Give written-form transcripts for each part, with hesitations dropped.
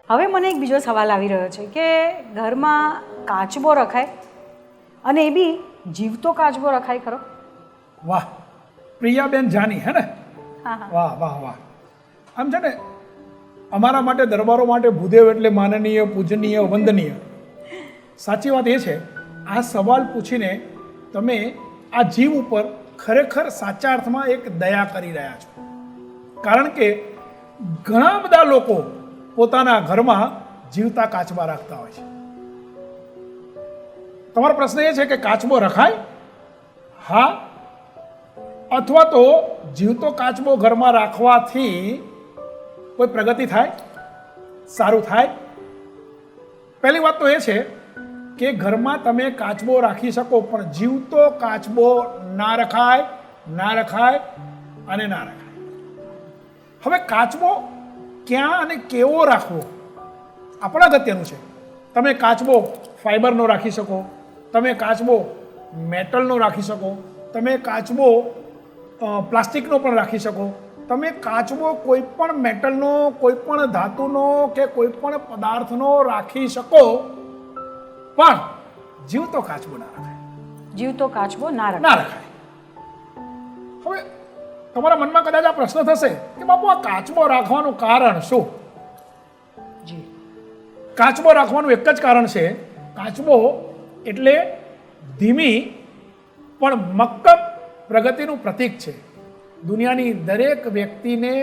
હવે મને એક બીજો સવાલ આવી રહ્યો છે કે ઘરમાં કાચબો રખાય અને એ બી જીવતો કાચબો રખાય ખરો? વાહ, પ્રિયાબેન જાની, હે ને? હા હા. વાહ વાહ વાહ. આમ છે ને, અમારા માટે, દરબારો માટે ભૂદેવ એટલે માનનીય, પૂજનીય, વંદનીય. સાચી વાત એ છે, આ સવાલ પૂછીને તમે આ જીવ ઉપર ખરેખર સાચા અર્થમાં એક દયા કરી રહ્યા છો. કારણ કે ઘણા બધા લોકો પોતાના ઘરમાં જીવતા કાચબા રાખતા હોય છે. તમારો પ્રશ્ન એ છે કે કાચબો રખાય? હા, અથવા તો જીવતો કાચબો ઘરમાં રાખવાથી કોઈ પ્રગતિ થાય, સારું થાય? પહેલી વાત તો એ છે કે ઘરમાં તમે કાચબો રાખી શકો, પણ જીવતો કાચબો ના રખાય, ના રખાય અને ના રખાય. હવે કાચબો ક્યાં અને કેવો રાખવો આપણા અગત્યનું છે. તમે કાચબો ફાઈબરનો રાખી શકો, તમે કાચબો મેટલનો રાખી શકો, તમે કાચબો પ્લાસ્ટિકનો પણ રાખી શકો, તમે કાચબો કોઈ પણ મેટલનો, કોઈ પણ ધાતુનો કે કોઈ પણ પદાર્થનો રાખી શકો, પણ જીવતો કાચબો ના રખાય. જીવતો કાચબો ના ના રખાય. રખાય. હવે તમારા મનમાં કદાચ આ પ્રશ્ન થશે કે બાપુ આ કાચબો રાખવાનું કારણ શું? જી, કાચબો રાખવાનું એક જ કારણ છે. કાચબો એટલે ધીમી પણ મક્કમ પ્રગતિનું પ્રતીક છે. દુનિયાની દરેક વ્યક્તિને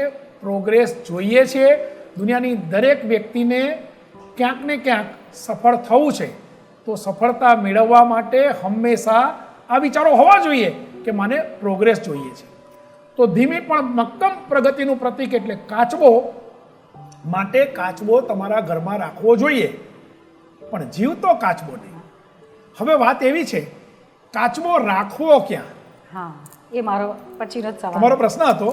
પ્રોગ્રેસ જોઈએ છે. દુનિયાની દરેક વ્યક્તિને ક્યાંક ને ક્યાંક સફળ થવું છે. તો સફળતા મેળવવા માટે હંમેશા આ વિચારો હોવા જોઈએ કે મને પ્રોગ્રેસ જોઈએ છે. તો ધીમી પણ મક્કમ પ્રગતિનું પ્રતીક એટલે કાચબો. માટે કાચબો તમારા ઘરમાં રાખવો જોઈએ, પણ જીવતો કાચબો નહીં. હવે વાત એવી છે, કાચબો રાખવો ક્યાં? હા, એ મારો પછીનો જ સવાલ. તમારો પ્રશ્ન હતો.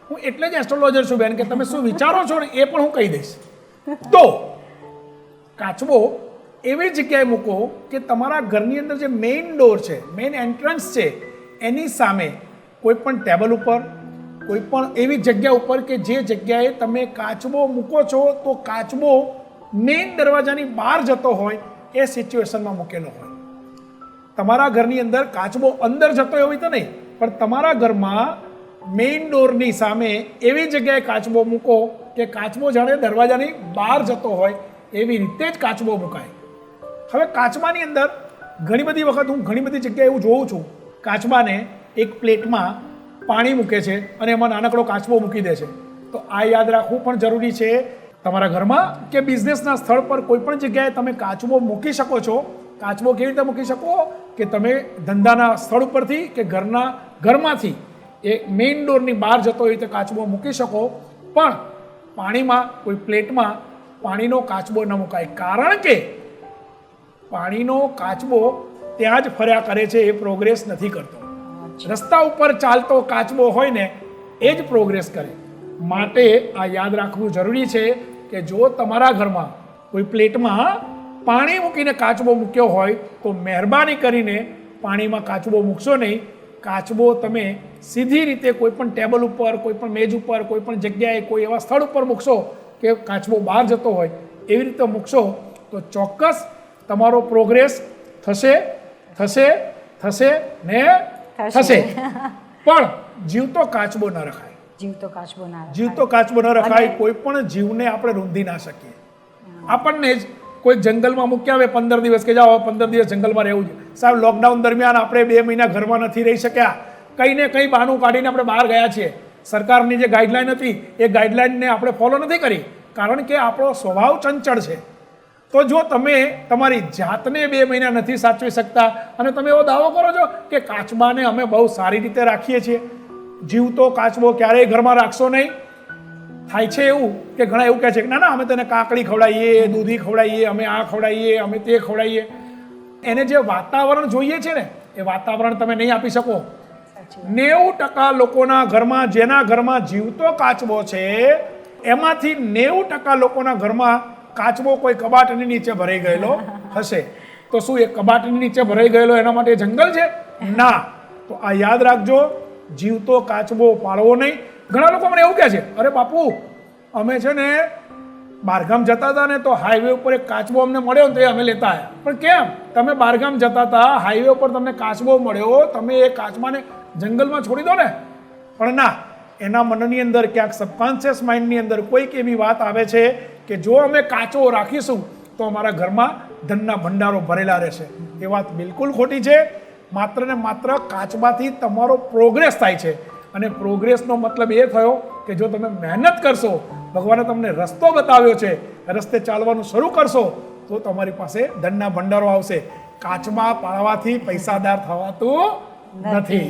હું એટલે જ એસ્ટ્રોલોજર છું બેન, કે તમે શું વિચારો છો ને એ પણ હું કહી દઈશ. તો કાચબો એવી જગ્યાએ મૂકો કે તમારા ઘરની અંદર જે મેઇન ડોર છે, મેઇન એન્ટ્રન્સ છે, એની સામે કોઈ પણ ટેબલ ઉપર, કોઈ પણ એવી જગ્યા ઉપર કે જે જગ્યાએ તમે કાચબો મૂકો છો તો કાચબો મેઇન દરવાજાની બહાર જતો હોય એ સિચ્યુએશનમાં મૂકેલો હોય. તમારા ઘરની અંદર કાચબો અંદર જતો હોય તો નહીં, પણ તમારા ઘરમાં મેઇન ડોરની સામે એવી જગ્યાએ કાચબો મૂકો કે કાચબો જાણે દરવાજાની બહાર જતો હોય એવી રીતે જ કાચબો મુકાય. હવે કાચબાની અંદર ઘણી બધી વખત હું ઘણી બધી જગ્યાએ એવું જોઉં છું, કાચબાને એક પ્લેટમાં પાણી મૂકે છે અને એમાં નાનકડો કાચબો મૂકી દે છે. તો આ યાદ રાખવું પણ જરૂરી છે. તમારા ઘરમાં કે બિઝનેસના સ્થળ પર કોઈ પણ જગ્યાએ તમે કાચબો મૂકી શકો છો. કાચબો કેવી રીતે મૂકી શકો કે તમે ધંધાના સ્થળ ઉપરથી કે ઘરમાંથી એ મેઇન ડોરની બહાર જતો હોય તો કાચબો મૂકી શકો, પણ પાણીમાં કોઈ પ્લેટમાં પાણીનો કાચબો ન મુકાય. કારણ કે પાણીનો કાચબો ત્યાં જ ફર્યા કરે છે, એ પ્રોગ્રેસ નથી કરતો. રસ્તા ઉપર ચાલતો કાચબો હોય ને એ જ પ્રોગ્રેસ કરે. માટે આ યાદ રાખવું જરૂરી છે કે જો તમારા ઘરમાં કોઈ પ્લેટમાં પાણી મૂકીને કાચબો મૂક્યો હોય તો મહેરબાની કરીને પાણીમાં કાચબો મૂકશો નહીં. કાચબો તમે સીધી રીતે કોઈ પણ ટેબલ ઉપર, કોઈ પણ મેજ ઉપર, કોઈ પણ જગ્યાએ, કોઈ એવા સ્થળ ઉપર મૂકશો કે કાચબો બહાર જતો હોય એવી રીતે મૂકશો તો ચોક્કસ તમારો પ્રોગ્રેસ થશે, થશે, થશે ને થશે. પણ જીવતો કાચબો ન રખાય. જીવતો કાચબો ના રખાય. જીવતો કાચબો ન રખાય. કોઈ પણ જીવને આપણે રૂંધી ના શકીએ. આપણને જ કોઈ જંગલમાં મૂક્યા આવે 15 દિવસ કે જાઓ 15 દિવસ જંગલમાં રહેવું છે. સાહેબ, લોકડાઉન દરમિયાન આપણે 2 મહિના ઘરમાં નથી રહી શક્યા. કંઈ ને કંઈ બહાનું કાઢીને આપણે બહાર ગયા છીએ. સરકારની જે ગાઈડલાઈન હતી એ ગાઈડલાઈનને આપણે ફોલો નથી કરી, કારણ કે આપણો સ્વભાવ ચંચળ છે. તો જો તમે તમારી જાતને 2 મહિના નથી સાચવી શકતા અને તમે એવો દાવો કરો છો કે કાચબાને અમે બહુ સારી રીતે રાખીએ છીએ, જીવતો કાચબો ક્યારેય ઘરમાં રાખશો નહીં. થાય છે એવું કે ઘણા એવું કહે છે કે ના ના અમે તેને કાકડી ખવડાવીએ, દૂધી ખવડાવીએ, અમે આ ખવડાવીએ, અમે તે ખવડાવીએ. એને જે વાતાવરણ જોઈએ છે ને એ વાતાવરણ તમે નહીં આપી શકો. 90% લોકોના ઘરમાં, જેના ઘરમાં જીવતો કાચબો છે, એમાંથી 90% લોકોના ઘરમાં કાચબો કોઈ કબાટની નીચે ભરાઈ ગયેલો હશે. તો શું એ કબાટની નીચે ભરાઈ ગયેલો એના માટે જંગલ છે? ના. તો આ યાદ રાખજો, જીવતો કાચબો પાળવો નહીં. ઘણા લોકો મને એવું કહે છે, અરે બાપુ અમે છે ને બહારગામ જતા હતા ને તો હાઈવે ઉપર એક કાચબો અમને મળ્યો ને તો એ અમે લેતા આવ્યા. પણ કેમ? તમે બહારગામ જતા હતા, હાઈવે ઉપર તમને કાચબો મળ્યો, તમે એ કાચબાને જંગલમાં છોડી દો ને. પણ ના, એના મનની અંદર ક્યાંક સબકોન્શિયસ માઇન્ડની અંદર કોઈક એવી વાત આવે છે કે જો અમે કાચો રાખીશું તો અમારા ઘરમાં ધનના ભંડારો ભરેલા રહેશે. એ વાત બિલકુલ ખોટી છે. માત્ર ને માત્ર કાચબાથી તમારો પ્રોગ્રેસ થાય છે, અને પ્રોગ્રેસનો મતલબ એ થયો કે જો તમે મહેનત કરશો, ભગવાને તમને રસ્તો બતાવ્યો છે, રસ્તે ચાલવાનું શરૂ કરશો તો તમારી પાસે ધનના ભંડારો આવશે. કાચબા પાળવાથી પૈસાદાર થવાતું નથી.